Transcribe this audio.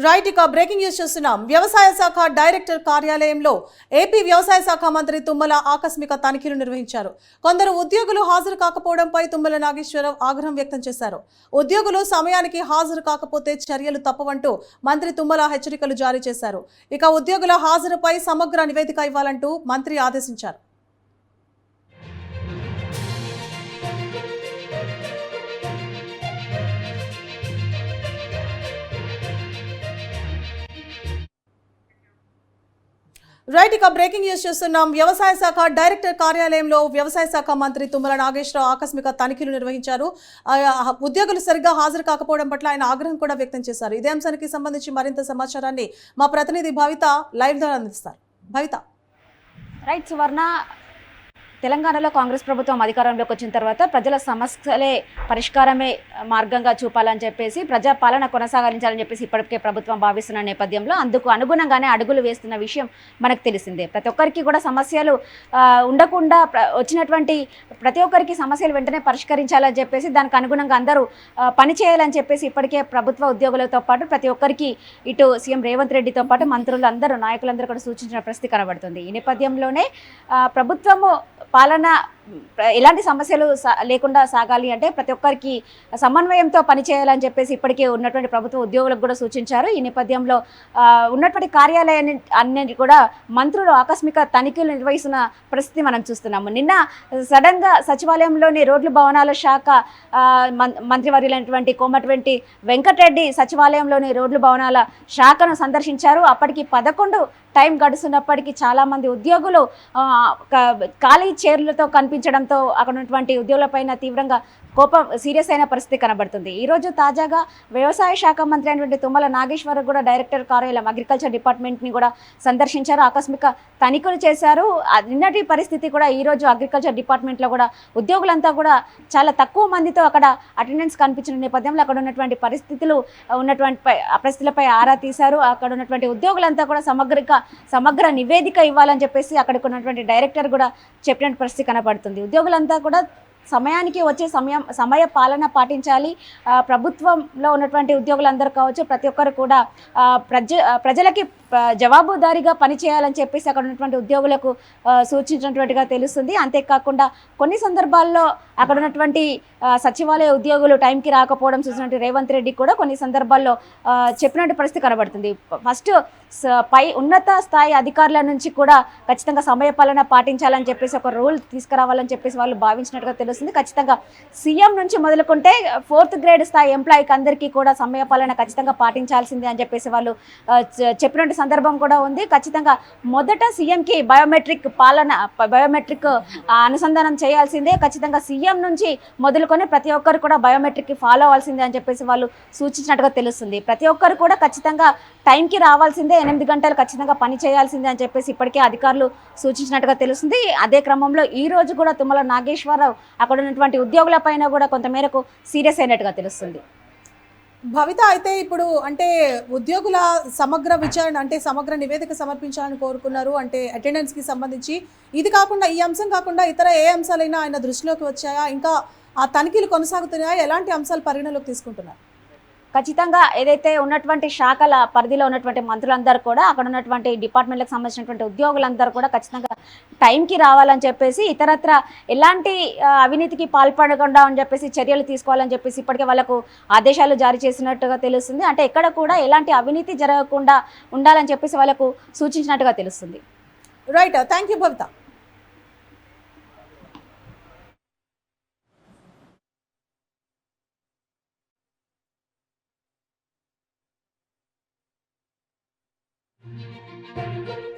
Right ఇక breaking news చూస్తున్నాం. వ్యవసాయ శాఖ డైరెక్టర్ కార్యాలయంలో ఏపీ వ్యవసాయ శాఖ మంత్రి తుమ్మల ఆకస్మిక తనిఖీలు నిర్వహించారు. కొందరు ఉద్యోగులు హాజరు కాకపోవడంపై తుమ్మల నాగేశ్వరరావు ఆగ్రహం వ్యక్తం చేశారు. ఉద్యోగులు సమయానికి హాజరు కాకపోతే చర్యలు తప్పవంటూ మంత్రి తుమ్మల హెచ్చరికలు జారీ చేశారు. ఇక ఉద్యోగుల హాజరుపై సమగ్ర నివేదిక ఇవ్వాలంటూ మంత్రి ఆదేశించారు. రైట్ ఇక బ్రేకింగ్ న్యూస్ చూస్తున్నాం. వ్యవసాయ శాఖ డైరెక్టర్ కార్యాలయంలో వ్యవసాయ శాఖ మంత్రి తుమ్మల నాగేశ్వరరావు ఆకస్మిక తనిఖీలు నిర్వహించారు. ఉద్యోగులు సరిగ్గా హాజరు కాకపోవడం పట్ల ఆయన ఆగ్రహం కూడా వ్యక్తం చేశారు. ఇదే అంశానికి సంబంధించి మరింత సమాచారాన్ని మా ప్రతినిధి భవిత లైవ్ ద్వారా అందిస్తారు. భవిత. రైట్ సువర్ణ, తెలంగాణలో కాంగ్రెస్ ప్రభుత్వం అధికారంలోకి వచ్చిన తర్వాత ప్రజల సమస్యలే పరిష్కారమే మార్గంగా చూపాలని చెప్పేసి ప్రజాపాలన కొనసాగించాలని చెప్పేసి ఇప్పటికే ప్రభుత్వం భావిస్తున్న నేపథ్యంలో అందుకు అనుగుణంగానే అడుగులు వేస్తున్న విషయం మనకు తెలిసిందే. ప్రతి ఒక్కరికి కూడా సమస్యలు ఉండకుండా వచ్చినటువంటి ప్రతి ఒక్కరికి సమస్యలు వెంటనే పరిష్కరించాలని చెప్పేసి దానికి అనుగుణంగా అందరూ పనిచేయాలని చెప్పేసి ఇప్పటికే ప్రభుత్వ ఉద్యోగులతో పాటు ప్రతి ఒక్కరికి ఇటు సీఎం రేవంత్ రెడ్డితో పాటు మంత్రులు అందరూ నాయకులందరూ కూడా సూచించిన పరిస్థితి కనబడుతుంది. ఈ నేపథ్యంలోనే ప్రభుత్వము పాలన ఎలాంటి సమస్యలు లేకుండా సాగాలి అంటే ప్రతి ఒక్కరికి సమన్వయంతో పనిచేయాలని చెప్పేసి ఇప్పటికే ఉన్నటువంటి ప్రభుత్వ ఉద్యోగులకు కూడా సూచించారు. ఈ నేపథ్యంలో ఉన్నటువంటి కార్యాలయాన్ని అన్నిటి కూడా మంత్రులు ఆకస్మిక తనిఖీలు నిర్వహిస్తున్న పరిస్థితి మనం చూస్తున్నాము. నిన్న సడన్గా సచివాలయంలోని రోడ్లు భవనాల శాఖ మంత్రివర్యులైనటువంటి కోమటిరెడ్డి వెంకటరెడ్డి సచివాలయంలోని రోడ్లు భవనాల శాఖను సందర్శించారు. అప్పటికి 11 టైం గడుస్తున్నప్పటికీ చాలామంది ఉద్యోగులు ఖాళీ చైర్లతో కనిపించడంతో అక్కడ ఉన్నటువంటి ఉద్యోగులపైన తీవ్రంగా సీరియస్ అయిన పరిస్థితి కనబడుతుంది. ఈరోజు తాజాగా వ్యవసాయ శాఖ మంత్రి అయినటువంటి తుమ్మల నాగేశ్వరరావు కూడా డైరెక్టర్ కార్యాలయం అగ్రికల్చర్ డిపార్ట్మెంట్ని కూడా సందర్శించారు, ఆకస్మిక తనిఖీలు చేశారు. నిన్నటి పరిస్థితి కూడా ఈరోజు అగ్రికల్చర్ డిపార్ట్మెంట్లో కూడా ఉద్యోగులంతా కూడా చాలా తక్కువ మందితో అక్కడ అటెండెన్స్ కనిపించిన నేపథ్యంలో అక్కడ ఉన్నటువంటి పరిస్థితులపై ఆరా తీశారు. అక్కడ ఉన్నటువంటి ఉద్యోగులంతా కూడా సమగ్ర నివేదిక ఇవ్వాలని చెప్పేసి అక్కడికి ఉన్నటువంటి డైరెక్టర్ కూడా చెప్పినట్టు పరిస్థితి కనబడుతుంది. ఉద్యోగులంతా కూడా సమయానికి వచ్చే సమయ పాలన పాటించాలి. ప్రభుత్వంలో ఉన్నటువంటి ఉద్యోగులందరూ కావచ్చు ప్రతి ఒక్కరు కూడా ప్రజలకి జవాబుదారీగా పనిచేయాలని చెప్పేసి అక్కడ ఉన్నటువంటి ఉద్యోగులకు సూచించినటువంటిగా తెలుస్తుంది. అంతేకాకుండా కొన్ని సందర్భాల్లో అక్కడ ఉన్నటువంటి సచివాలయ ఉద్యోగులు టైంకి రాకపోవడం చూసినట్టు రేవంత్ రెడ్డి కూడా కొన్ని సందర్భాల్లో చెప్పినట్టు పరిస్థితి కనబడుతుంది. ఫస్ట్ ఉన్నత స్థాయి అధికారుల నుంచి కూడా ఖచ్చితంగా సమయపాలన పాటించాలని చెప్పేసి ఒక రూల్ తీసుకురావాలని చెప్పేసి వాళ్ళు భావించినట్టుగా తెలుస్తుంది. ఖచ్చితంగా సీఎం నుంచి మొదలుకుంటే 4th గ్రేడ్ స్థాయి ఎంప్లాయీకి అందరికీ కూడా సమయపాలన ఖచ్చితంగా పాటించాల్సిందే అని చెప్పేసి వాళ్ళు చెప్పినట్టు సందర్భం కూడా ఉంది. ఖచ్చితంగా మొదట సీఎంకి బయోమెట్రిక్ అనుసంధానం చేయాల్సిందే. ఖచ్చితంగా సీఎం నుంచి మొదలుకొని ప్రతి ఒక్కరు కూడా బయోమెట్రిక్ ఫాలో అవ్వాల్సిందే అని చెప్పేసి వాళ్ళు సూచించినట్టుగా తెలుస్తుంది. ప్రతి ఒక్కరు కూడా ఖచ్చితంగా టైంకి రావాల్సిందే, 8 గంటలు ఖచ్చితంగా పని చేయాల్సిందే అని చెప్పేసి ఇప్పటికే అధికారులు సూచించినట్టుగా తెలుస్తుంది. అదే క్రమంలో ఈ రోజు కూడా తుమ్మల నాగేశ్వరరావు అక్కడ ఉన్నటువంటి ఉద్యోగుల పైన కూడా కొంతమేరకు సీరియస్ అయినట్టుగా తెలుస్తుంది. భవిత, అయితే ఇప్పుడు అంటే ఉద్యోగుల సమగ్ర విచారణ అంటే సమగ్ర నివేదిక సమర్పించాలని కోరుకున్నారు. అంటే అటెండెన్స్కి సంబంధించి ఇది కాకుండా ఈ అంశం కాకుండా ఇతర ఏ అంశాలైనా ఆయన దృష్టిలోకి వచ్చాయా? ఇంకా ఆ తనిఖీలు కొనసాగుతున్నాయా? ఎలాంటి అంశాలు పరిగణలోకి తీసుకుంటున్నారు? ఖచ్చితంగా ఏదైతే ఉన్నటువంటి శాఖల పరిధిలో ఉన్నటువంటి మంత్రులందరూ కూడా అక్కడ ఉన్నటువంటి డిపార్ట్మెంట్లకు సంబంధించినటువంటి ఉద్యోగులందరూ కూడా ఖచ్చితంగా టైంకి రావాలని చెప్పేసి ఇతరత్ర ఎలాంటి అవినీతికి పాల్పడకుండా అని చెప్పేసి చర్యలు తీసుకోవాలని చెప్పేసి ఇప్పటికే వాళ్ళకు ఆదేశాలు జారీ చేసినట్టుగా తెలుస్తుంది. అంటే ఎక్కడ కూడా ఎలాంటి అవినీతి జరగకుండా ఉండాలని చెప్పేసి వాళ్ళకు సూచించినట్టుగా తెలుస్తుంది. Right, thank you Bhavita. Thank you.